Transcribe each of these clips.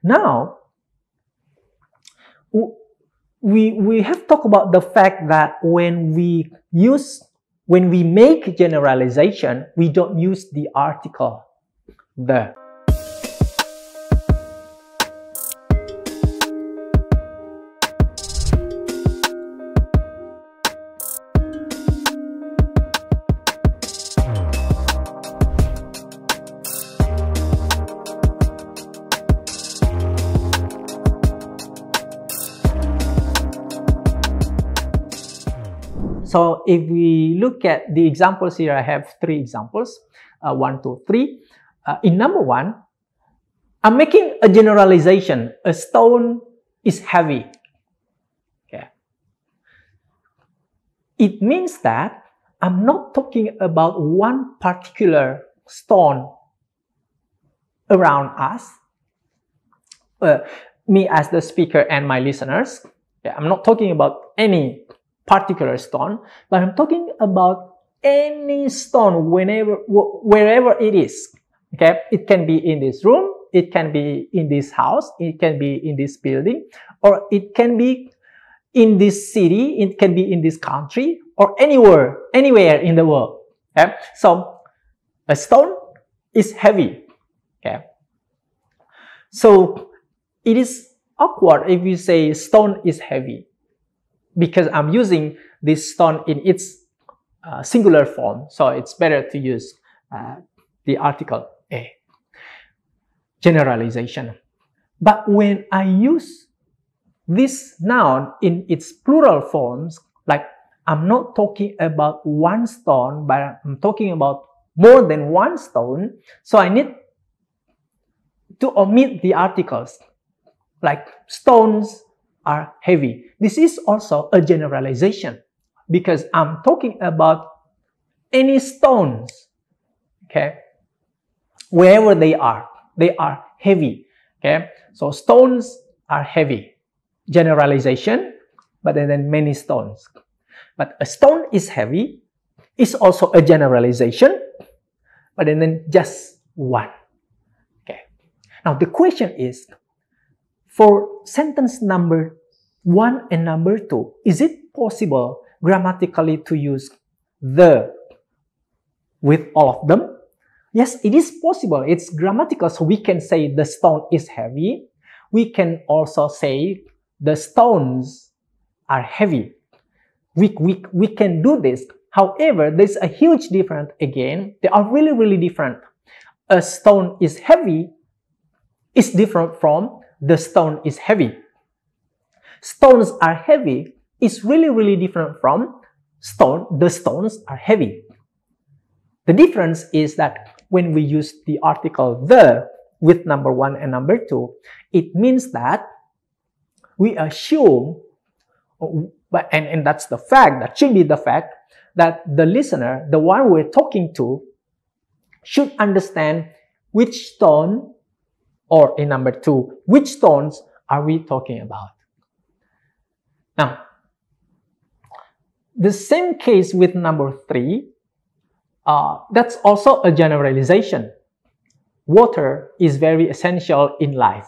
Now, we have talked about the fact that when we make generalization, we don't use the article the. So if we look at the examples here, I have 3 examples, 1, 2, 3. In number 1, I'm making a generalization. A stone is heavy. Okay. It means that I'm not talking about one particular stone around us, me as the speaker and my listeners. Okay. I'm not talking about any particular stone, but I'm talking about any stone wherever it is. Okay, it can be in this room, it can be in this house, it can be in this building, or it can be in this city, it can be in this country, or anywhere in the world. Okay, so a stone is heavy. Okay, so it is awkward if you say stone is heavy, because I'm using this stone in its singular form. So it's better to use the article a. Generalization. But when I use this noun in its plural forms, like I'm not talking about one stone, but I'm talking about more than one stone, so I need to omit the articles, like stones are heavy. This is also a generalization because I'm talking about any stones, okay, wherever they are heavy. Okay, so stones are heavy, generalization, but then many stones. But a stone is heavy is also a generalization, but then just one. Okay, now the question is, for sentence number 1 and number 2, is it possible grammatically to use the with all of them? Yes, it is possible. It's grammatical, so we can say the stone is heavy. We can also say the stones are heavy. We can do this. However, there's a huge difference again. They are really different. A stone is heavy is different from the stone is heavy. Stones are heavy is really different from the stones are heavy. The difference is that when we use the article the with number 1 and number 2, it means that we assume, and that's the fact, that should be the fact, that the listener, the one we're talking to, should understand which stone, or in number 2, which stones are we talking about. Now, the same case with number 3, that's also a generalization. Water is very essential in life.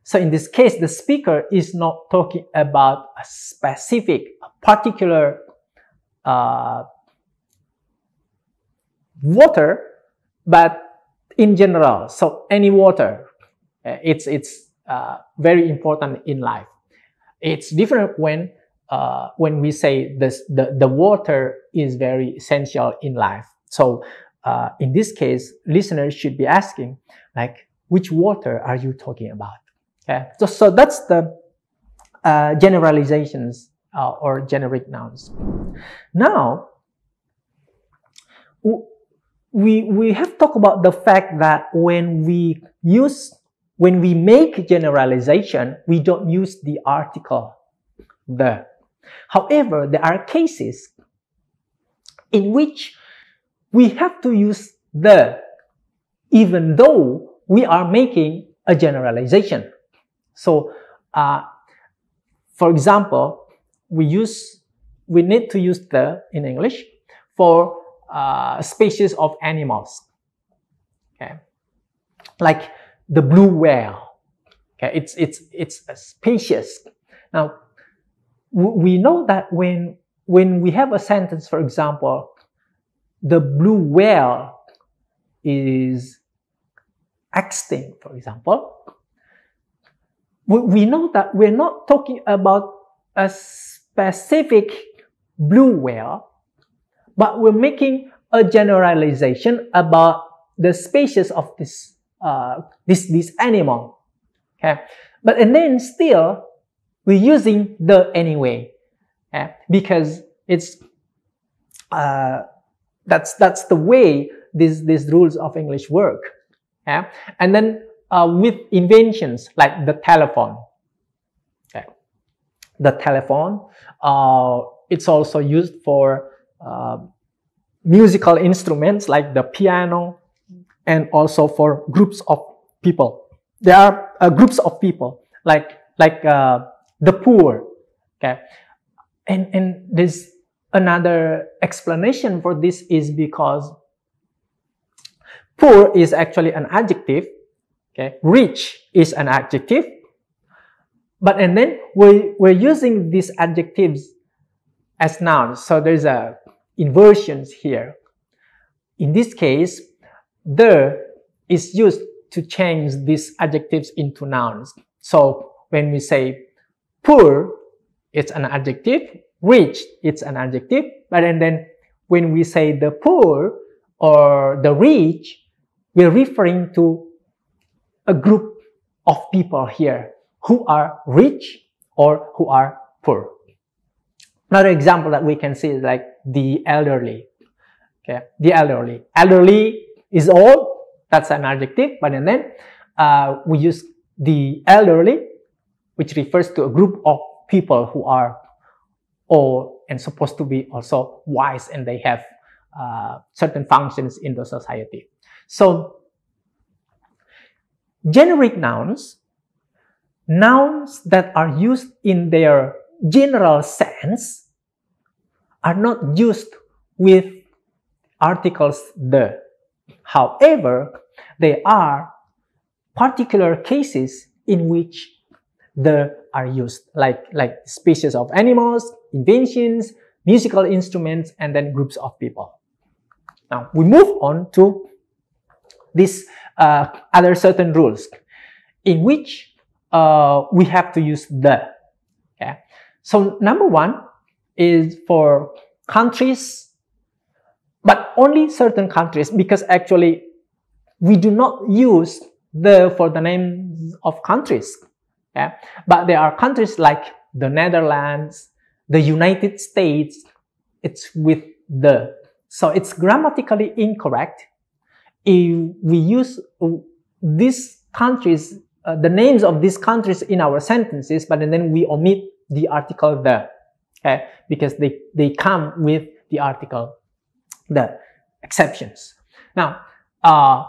So in this case, the speaker is not talking about a specific, particular water, but in general. So any water, it's very important in life. It's different when we say the water is very essential in life. So in this case, listeners should be asking, like, which water are you talking about? Okay, so that's the generalizations or generic nouns. Now, we have talked about the fact that when we make generalization, we don't use the article the. However, there are cases in which we have to use the, even though we are making a generalization. So, for example, we need to use the in English for species of animals. Okay, like the blue whale. Okay, it's spacious. Now, we know that when we have a sentence, for example, the blue whale is extinct, for example, we know that we're not talking about a specific blue whale, but we're making a generalization about the species of this animal. Okay, and then still we're using the anyway, okay? Because it's that's the way these rules of English work. Okay? And then with inventions like the telephone, okay? The telephone, it's also used for musical instruments like the piano, and also for groups of people. There are groups of people like the poor. Okay, and there's another explanation for this is because poor is actually an adjective. Okay, rich is an adjective, and then we're using these adjectives as nouns. So there's a inversions here. In this case, the is used to change these adjectives into nouns. So when we say poor, it's an adjective. Rich, it's an adjective. But then when we say the poor or the rich, we're referring to a group of people here who are rich or who are poor. Another example that we can see is like the elderly. Okay, the elderly. Elderly is old. That's an adjective. But then we use the elderly, which refers to a group of people who are old and supposed to be also wise, and they have certain functions in the society. So generic nouns that are used in their general sense, are not used with articles the. However, there are particular cases in which the are used, like species of animals, inventions, musical instruments, and then groups of people. Now we move on to these other certain rules in which we have to use the. Okay? So number one is for countries, but only certain countries, because actually we do not use the for the names of countries. Okay? But there are countries like the Netherlands, the United States, it's with the. So it's grammatically incorrect if we use these countries, the names of these countries in our sentences, but then we omit the article the. Okay? Because they come with the article the, exceptions. Now,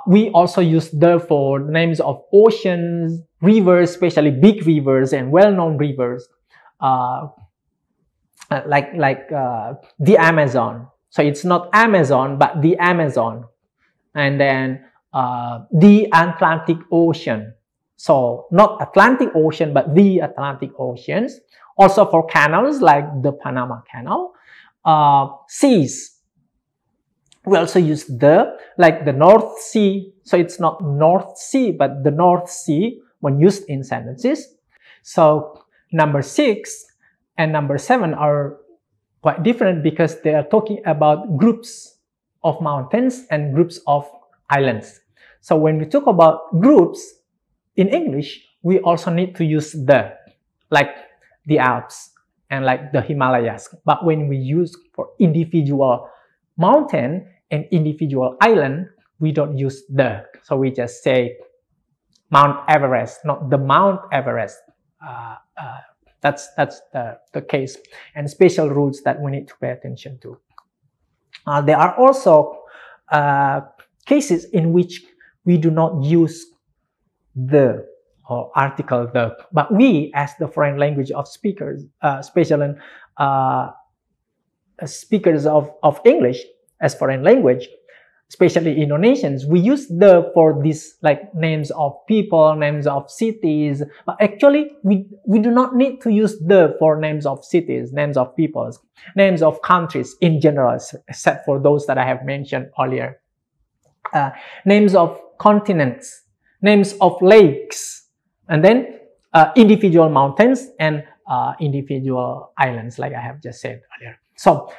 we also use the for names of oceans, rivers, especially big rivers and well-known rivers, like the Amazon. So it's not Amazon, but the Amazon. And then the Atlantic Ocean. So not Atlantic Ocean, but the Atlantic Oceans. Also for canals like the Panama Canal. Seas. We also use the, like the North Sea. So it's not North Sea, but the North Sea when used in sentences. So number 6 and number 7 are quite different because they are talking about groups of mountains and groups of islands. So when we talk about groups in English, we also need to use the, like the Alps and like the Himalayas. But when we use for individual mountain and individual island, we don't use the. So we just say Mount Everest, not the Mount Everest. That's the case, and special rules that we need to pay attention to. There are also cases in which we do not use the or article the, but we, as the foreign language of speakers, especially speakers of English as foreign language, especially Indonesians, we use the for these like names of people, names of cities. But actually, we do not need to use the for names of cities, names of peoples, names of countries in general, except for those that I have mentioned earlier. Names of continents, names of lakes, and then individual mountains and individual islands, like I have just said earlier. So,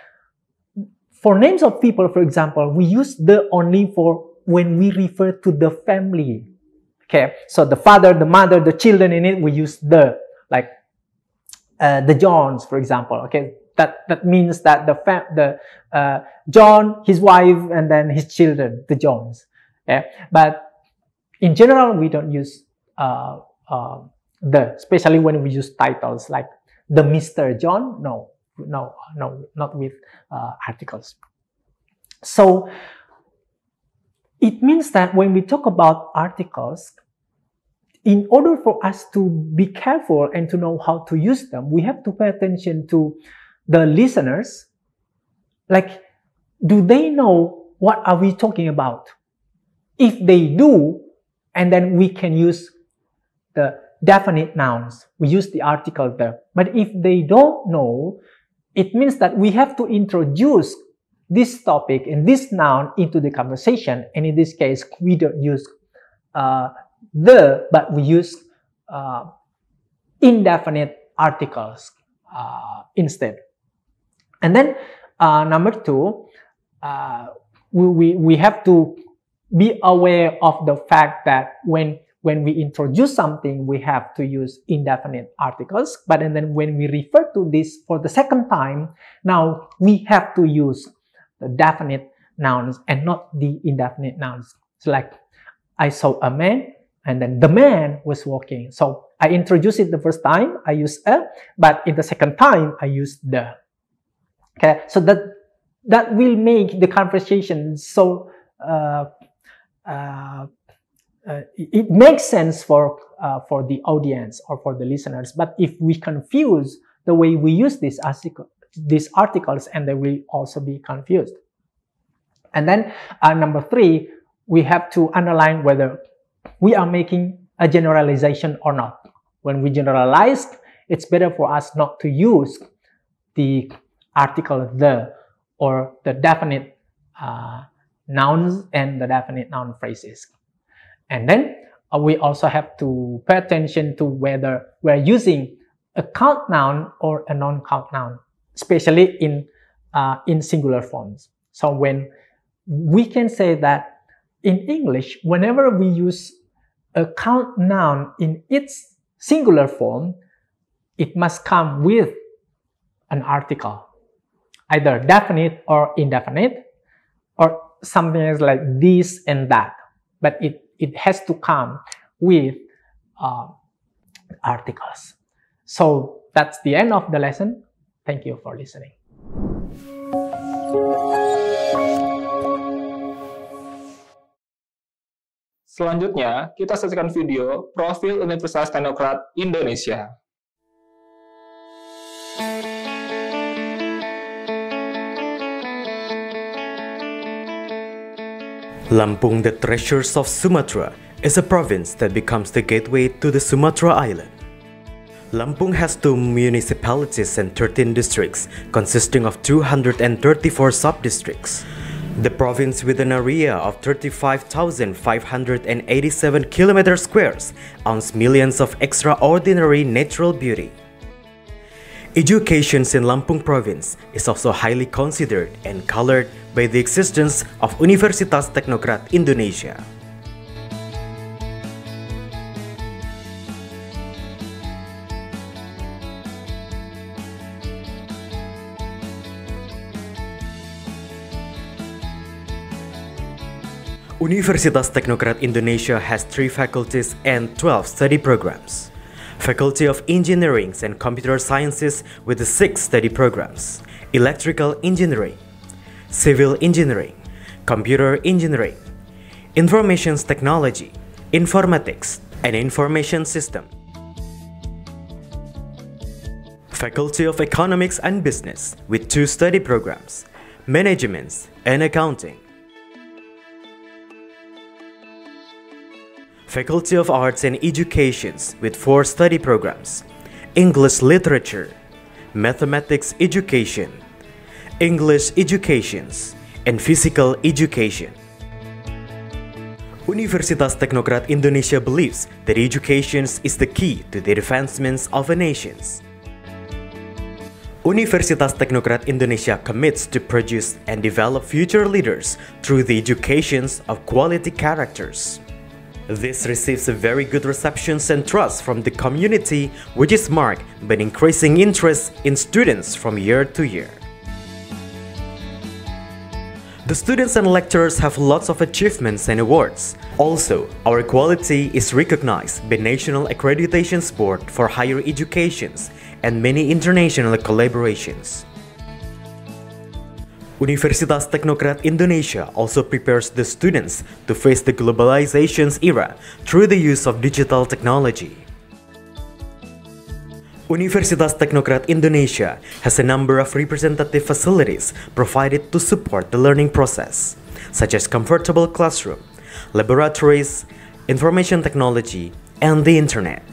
for names of people, for example, we use the only for when we refer to the family. Okay, so the father, the mother, the children in it, we use the, like the Johns, for example. Okay, that means that the John, his wife, and then his children, the Johns. Okay, but in general, we don't use especially when we use titles like the Mr. John. No, not with articles. So it means that when we talk about articles, in order for us to be careful and to know how to use them, we have to pay attention to the listeners. Like, do they know what are we talking about? If they do, and then we can use the definite nouns. We use the article there. But if they don't know, it means that we have to introduce this topic and this noun into the conversation. And in this case, we don't use but we use indefinite articles instead. And then number two, we have to be aware of the fact that when we introduce something, we have to use indefinite articles. But and then when we refer to this for the second time, now we have to use the definite nouns and not the indefinite nouns. So like, I saw a man, and then the man was walking. So I introduced it the first time, I used a, but in the second time, I used the. Okay, so that will make the conversation so it makes sense for the audience or for the listeners. But if we confuse the way we use these articles, and they will also be confused. And then number three, we have to underline whether we are making a generalization or not. When we generalize, it's better for us not to use the article the or the definite nouns and the definite noun phrases. And then we also have to pay attention to whether we're using a count noun or a non-count noun, especially in singular forms. So when we can say that in English, whenever we use a count noun in its singular form, it must come with an article, either definite or indefinite, or something like this and that. But it has to come with articles. So that's the end of the lesson. Thank you for listening. Selanjutnya, kita saksikan video Profil Universitas Teknokrat Indonesia. Lampung, the Treasures of Sumatra, is a province that becomes the gateway to the Sumatra Island. Lampung has 2 municipalities and 13 districts, consisting of 234 sub-districts. The province, with an area of 35,587 km squares, owns millions of extraordinary natural beauty. Education in Lampung province is also highly considered and colored by the existence of Universitas Teknokrat Indonesia. Universitas Teknokrat Indonesia has 3 faculties and 12 study programs. Faculty of Engineering and Computer Sciences with the 6 study programs: Electrical Engineering, Civil Engineering, Computer Engineering, Information Technology, Informatics, and Information System. Faculty of Economics and Business with 2 study programs: Management and Accounting. Faculty of Arts and Educations with 4 study programs: English Literature, Mathematics Education, English Educations, and Physical Education. Universitas Teknokrat Indonesia believes that education is the key to the advancements of a nation. Universitas Teknokrat Indonesia commits to produce and develop future leaders through the education of quality characters. This receives a very good reception and trust from the community, which is marked by increasing interest in students from year to year. The students and lecturers have lots of achievements and awards. Also, our quality is recognized by National Accreditation Board for Higher Education and many international collaborations. Universitas Teknokrat Indonesia also prepares the students to face the globalization era through the use of digital technology. Universitas Teknokrat Indonesia has a number of representative facilities provided to support the learning process, such as comfortable classroom, laboratories, information technology, and the internet.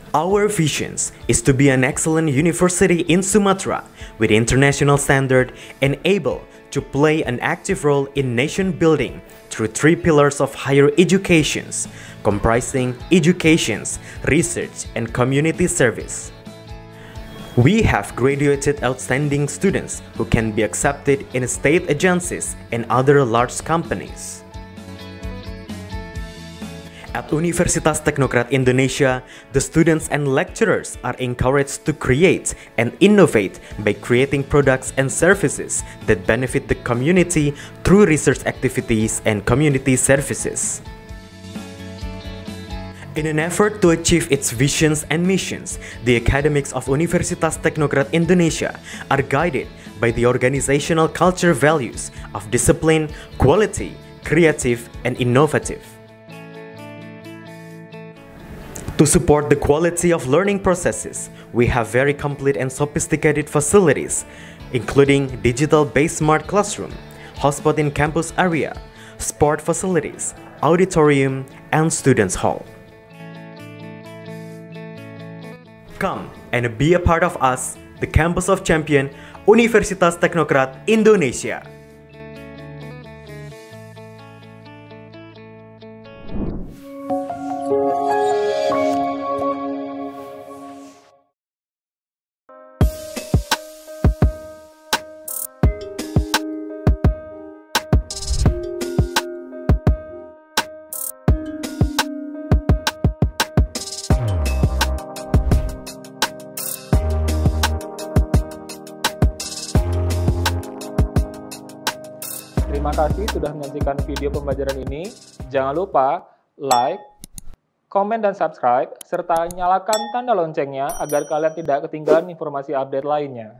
Our vision is to be an excellent university in Sumatra with international standard and able to play an active role in nation building through 3 pillars of higher education, comprising education, research, and community service. We have graduated outstanding students who can be accepted in state agencies and other large companies. At Universitas Teknokrat Indonesia, the students and lecturers are encouraged to create and innovate by creating products and services that benefit the community through research activities and community services. In an effort to achieve its visions and missions, the academics of Universitas Teknokrat Indonesia are guided by the organizational culture values of discipline, quality, creative, and innovative. To support the quality of learning processes, we have very complete and sophisticated facilities, including digital-based smart classroom, hotspot in campus area, sport facilities, auditorium, and students' hall. Come and be a part of us, the campus of champion, Universitas Teknokrat Indonesia. Terima kasih sudah menyaksikan video pembelajaran ini. Jangan lupa like, komen, dan subscribe, serta nyalakan tanda loncengnya agar kalian tidak ketinggalan informasi update lainnya.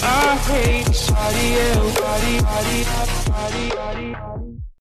I hate body.